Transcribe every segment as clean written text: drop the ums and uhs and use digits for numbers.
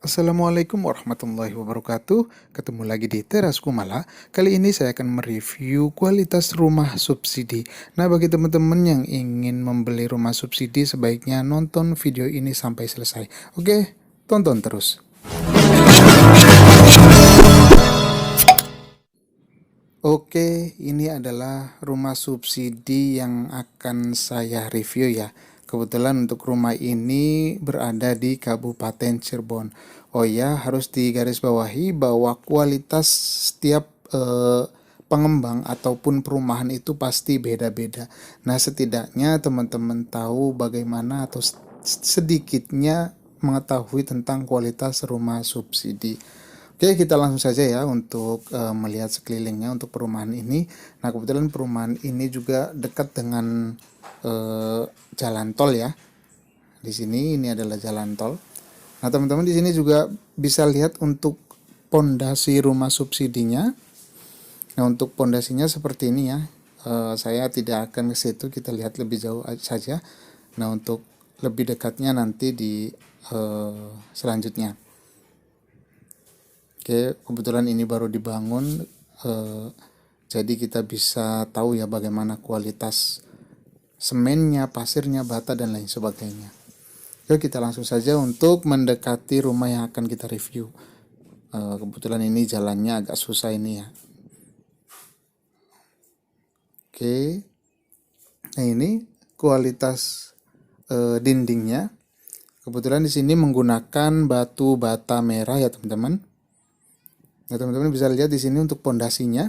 Assalamualaikum warahmatullahi wabarakatuh. Ketemu lagi di Teras Kumala. Kali ini saya akan mereview kualitas rumah subsidi. Nah, bagi teman-teman yang ingin membeli rumah subsidi, sebaiknya nonton video ini sampai selesai. Oke, tonton terus. Oke, ini adalah rumah subsidi yang akan saya review ya. Kebetulan untuk rumah ini berada di Kabupaten Cirebon. Oh ya, harus digarisbawahi bahwa kualitas setiap pengembang ataupun perumahan itu pasti beda-beda. Nah, setidaknya teman-teman tahu bagaimana atau sedikitnya mengetahui tentang kualitas rumah subsidi. Oke, kita langsung saja ya untuk melihat sekelilingnya untuk perumahan ini. Nah, kebetulan perumahan ini juga dekat dengan jalan tol ya. Di sini ini adalah jalan tol. Nah, teman-teman di sini juga bisa lihat untuk pondasi rumah subsidinya. Nah, untuk pondasinya seperti ini ya. Saya tidak akan ke situ, kita lihat lebih jauh saja. Nah, untuk lebih dekatnya nanti di selanjutnya. Oke, kebetulan ini baru dibangun, jadi kita bisa tahu ya bagaimana kualitas semennya, pasirnya, bata, dan lain sebagainya. Oke, kita langsung saja untuk mendekati rumah yang akan kita review. Kebetulan ini jalannya agak susah ini ya. Oke, nah ini kualitas dindingnya. Kebetulan di sini menggunakan batu bata merah ya teman-teman. Nah, teman-teman bisa lihat di sini untuk pondasinya.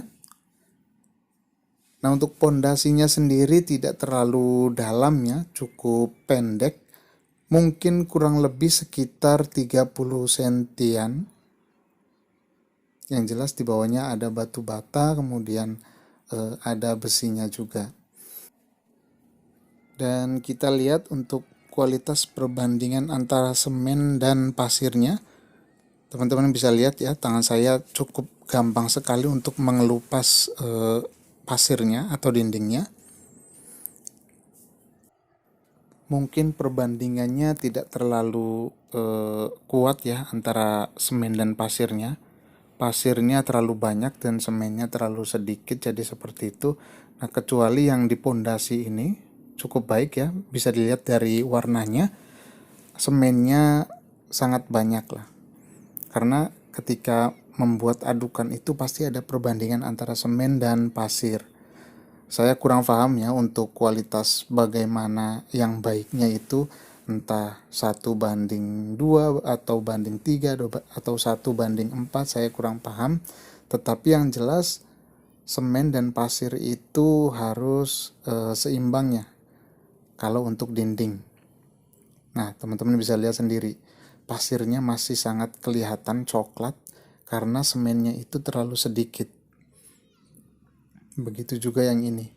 Nah, untuk pondasinya sendiri tidak terlalu dalam ya, cukup pendek. Mungkin kurang lebih sekitar 30 sentian. Yang jelas di bawahnya ada batu bata, kemudian ada besinya juga. Dan kita lihat untuk kualitas perbandingan antara semen dan pasirnya. Teman-teman bisa lihat ya, tangan saya cukup gampang sekali untuk mengelupas pasirnya atau dindingnya. Mungkin perbandingannya tidak terlalu kuat ya antara semen dan pasirnya. Pasirnya terlalu banyak dan semennya terlalu sedikit, jadi seperti itu. Nah, kecuali yang di pondasi ini cukup baik ya, bisa dilihat dari warnanya. Semennya sangat banyak lah. Karena ketika membuat adukan itu pasti ada perbandingan antara semen dan pasir. Saya kurang paham ya untuk kualitas bagaimana yang baiknya itu, entah 1:2 atau banding 3 atau 1:4, saya kurang paham. Tetapi yang jelas semen dan pasir itu harus seimbangnya kalau untuk dinding. Nah, teman-teman bisa lihat sendiri, pasirnya masih sangat kelihatan coklat karena semennya itu terlalu sedikit. Begitu juga yang ini.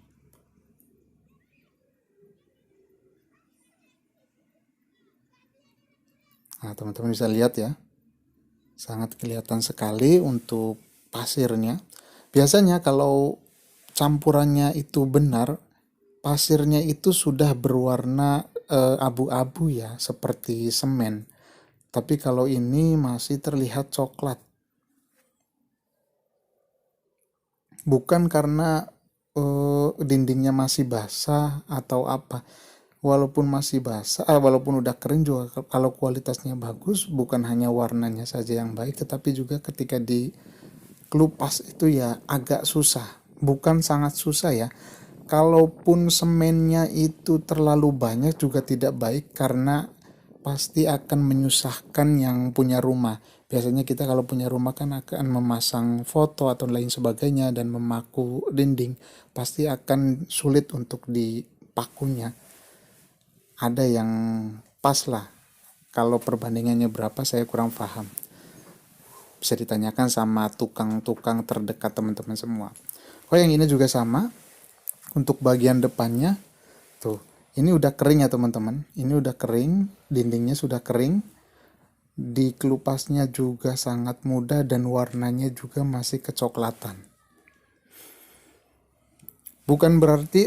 Nah, teman-teman bisa lihat ya, sangat kelihatan sekali untuk pasirnya. Biasanya kalau campurannya itu benar, pasirnya itu sudah berwarna abu-abu ya, seperti semen. Tapi kalau ini masih terlihat coklat. Bukan karena dindingnya masih basah atau apa. Walaupun masih basah, walaupun udah kering juga, kalau kualitasnya bagus, bukan hanya warnanya saja yang baik, tetapi juga ketika dikelupas itu ya agak susah. Bukan sangat susah ya. Kalaupun semennya itu terlalu banyak juga tidak baik, karena pasti akan menyusahkan yang punya rumah. Biasanya kita kalau punya rumah kan akan memasang foto atau lain sebagainya dan memaku dinding. Pasti akan sulit untuk dipakunya. Ada yang pas lah. Kalau perbandingannya berapa saya kurang paham. Bisa ditanyakan sama tukang-tukang terdekat teman-teman semua. Oh, yang ini juga sama. Untuk bagian depannya, tuh, ini udah kering ya teman-teman. Ini udah kering, dindingnya sudah kering. Dikelupasnya juga sangat mudah dan warnanya juga masih kecoklatan. Bukan berarti,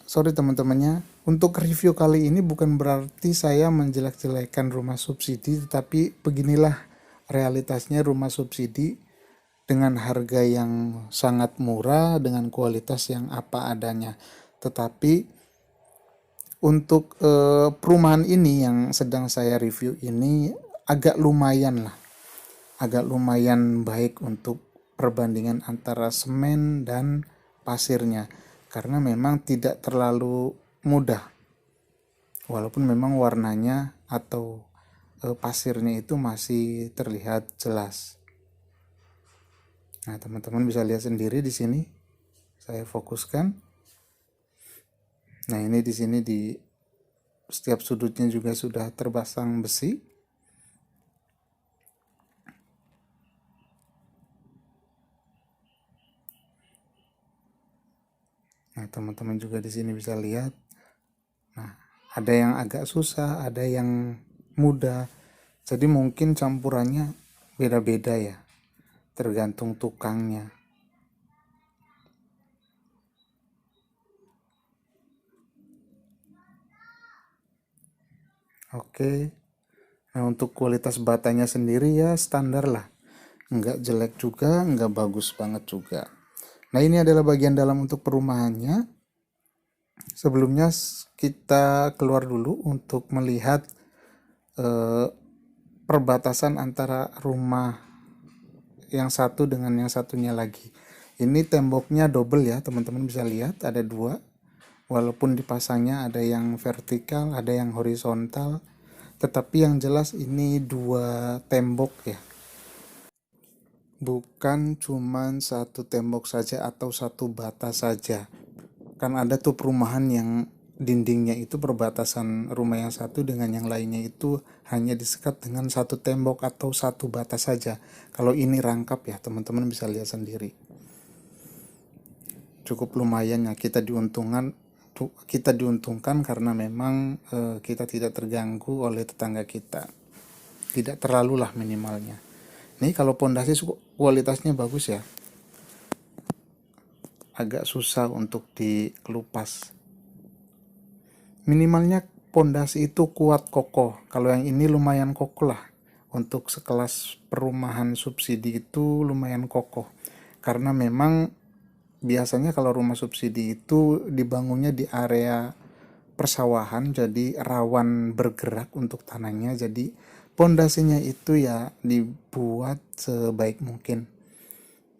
sorry teman-temannya, untuk review kali ini bukan berarti saya menjelek-jelekan rumah subsidi, tetapi beginilah realitasnya rumah subsidi dengan harga yang sangat murah, dengan kualitas yang apa adanya. Tetapi untuk perumahan ini yang sedang saya review ini agak lumayan lah, agak lumayan baik untuk perbandingan antara semen dan pasirnya, karena memang tidak terlalu mudah, walaupun memang warnanya atau pasirnya itu masih terlihat jelas. Nah, teman-teman bisa lihat sendiri di sini. Saya fokuskan. Nah, ini di sini di setiap sudutnya juga sudah terpasang besi. Nah, teman-teman juga di sini bisa lihat. Nah, ada yang agak susah, ada yang mudah. Jadi mungkin campurannya beda-beda ya, tergantung tukangnya. Oke. Nah, untuk kualitas batanya sendiri ya standar lah. Nggak jelek juga, nggak bagus banget juga. Nah, ini adalah bagian dalam untuk perumahannya. Sebelumnya kita keluar dulu untuk melihat eh, perbatasan antara rumah yang satu dengan yang satunya lagi. Ini temboknya double ya, teman-teman bisa lihat ada dua. Walaupun dipasangnya ada yang vertikal, ada yang horizontal, tetapi yang jelas ini dua tembok ya. Bukan cuman satu tembok saja atau satu bata saja. Kan ada tuh perumahan yang dindingnya itu perbatasan rumah yang satu dengan yang lainnya itu hanya disekat dengan satu tembok atau satu bata saja. Kalau ini rangkap ya, teman-teman bisa lihat sendiri. Cukup lumayan ya, kita diuntungkan karena memang kita tidak terganggu oleh tetangga kita. Tidak terlalu lah minimalnya. Nih kalau pondasi kualitasnya bagus ya. Agak susah untuk dikelupas. Minimalnya pondasi itu kuat kokoh. Kalau yang ini lumayan kokoh lah. Untuk sekelas perumahan subsidi itu lumayan kokoh. Karena memang biasanya kalau rumah subsidi itu dibangunnya di area persawahan, jadi rawan bergerak untuk tanahnya. Jadi pondasinya itu ya dibuat sebaik mungkin.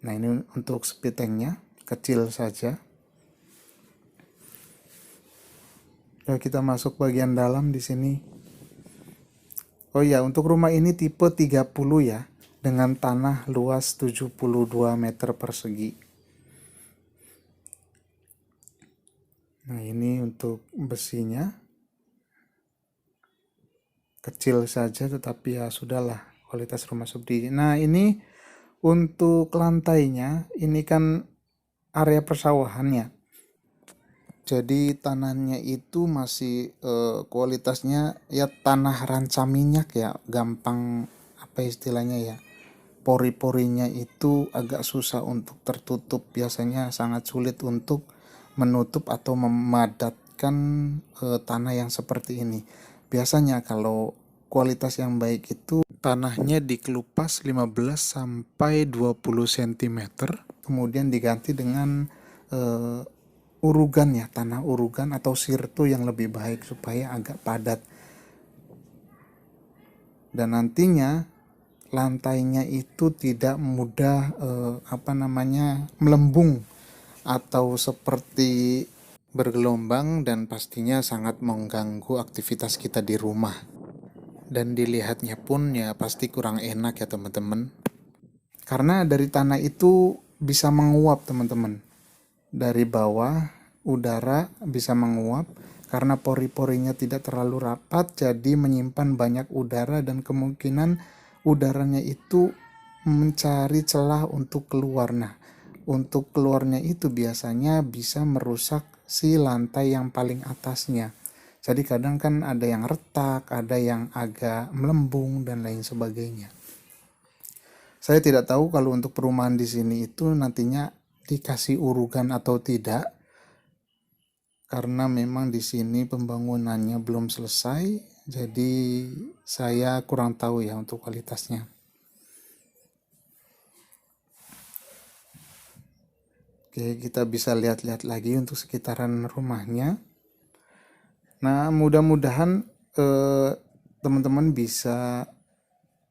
Nah, ini untuk spitengnya kecil saja. Lalu kita masuk bagian dalam di sini. Oh ya, untuk rumah ini tipe 30 ya, dengan tanah luas 72 meter persegi. Nah, ini untuk besinya. Kecil saja tetapi ya sudahlah, kualitas rumah subsidi. Nah, ini untuk lantainya, ini kan area persawahannya. Jadi tanahnya itu masih kualitasnya ya tanah ranca minyak ya, gampang apa istilahnya ya. Pori-porinya itu agak susah untuk tertutup, biasanya sangat sulit untuk menutup atau memadatkan tanah yang seperti ini. Biasanya kalau kualitas yang baik itu tanahnya dikelupas 15 sampai 20 cm, kemudian diganti dengan eh, urugan ya, tanah urugan atau sirtu yang lebih baik supaya agak padat. Dan nantinya lantainya itu tidak mudah melembung atau seperti bergelombang, dan pastinya sangat mengganggu aktivitas kita di rumah. Dan dilihatnya pun ya pasti kurang enak ya teman-teman. Karena dari tanah itu bisa menguap teman-teman. Dari bawah udara bisa menguap karena pori-porinya tidak terlalu rapat, jadi menyimpan banyak udara dan kemungkinan udaranya itu mencari celah untuk keluar. Nah, untuk keluarnya itu biasanya bisa merusak si lantai yang paling atasnya. Jadi kadang kan ada yang retak, ada yang agak melembung dan lain sebagainya. Saya tidak tahu kalau untuk perumahan di sini itu nantinya dikasih urugan atau tidak, karena memang di sini pembangunannya belum selesai, jadi saya kurang tahu ya untuk kualitasnya. Oke, kita bisa lihat-lihat lagi untuk sekitaran rumahnya. Nah, mudah-mudahan teman-teman bisa,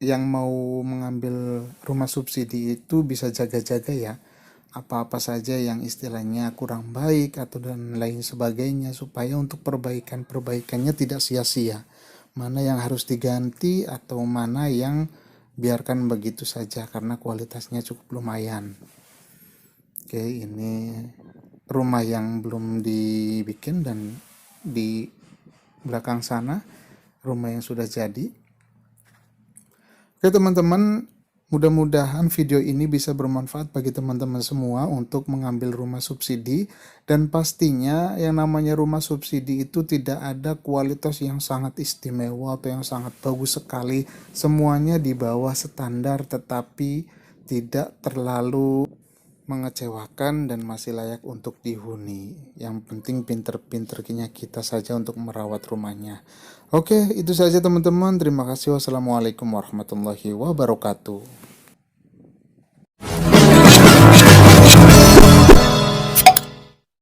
yang mau mengambil rumah subsidi itu bisa jaga-jaga ya. Apa-apa saja yang istilahnya kurang baik atau dan lain sebagainya, supaya untuk perbaikannya tidak sia-sia. Mana yang harus diganti atau mana yang biarkan begitu saja karena kualitasnya cukup lumayan. Oke, ini rumah yang belum dibikin, dan di belakang sana rumah yang sudah jadi. Oke teman-teman, mudah-mudahan video ini bisa bermanfaat bagi teman-teman semua untuk mengambil rumah subsidi. Dan pastinya yang namanya rumah subsidi itu tidak ada kualitas yang sangat istimewa atau yang sangat bagus sekali. Semuanya di bawah standar, tetapi tidak terlalu mengecewakan dan masih layak untuk dihuni. Yang penting pinter-pinternya kita saja untuk merawat rumahnya. Oke, itu saja teman-teman. Terima kasih. Wassalamualaikum warahmatullahi wabarakatuh.